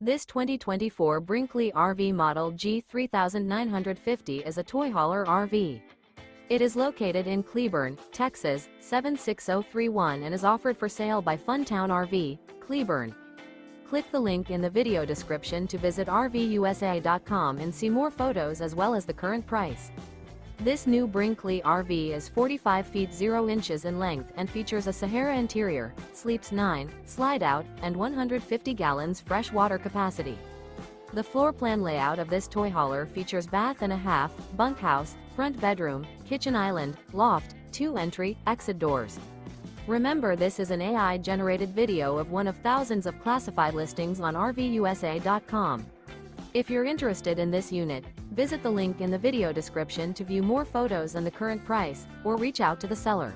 This 2024 Brinkley RV Model G 3950 is a toy hauler RV. It is located in Cleburne, Texas, 76031 and is offered for sale by Funtown RV, Cleburne. Click the link in the video description to visit RVUSA.com and see more photos as well as the current price. This new Brinkley RV is 45 feet 0 inches in length and features a SAHARA interior, sleeps 9, slide-out, and 150 gallons fresh water capacity. The floor plan layout of this toy hauler features bath and a half, bunkhouse, front bedroom, kitchen island, loft, 2 entry, exit doors. Remember, this is an AI-generated video of one of thousands of classified listings on RVUSA.com. If you're interested in this unit, visit the link in the video description to view more photos and the current price, or reach out to the seller.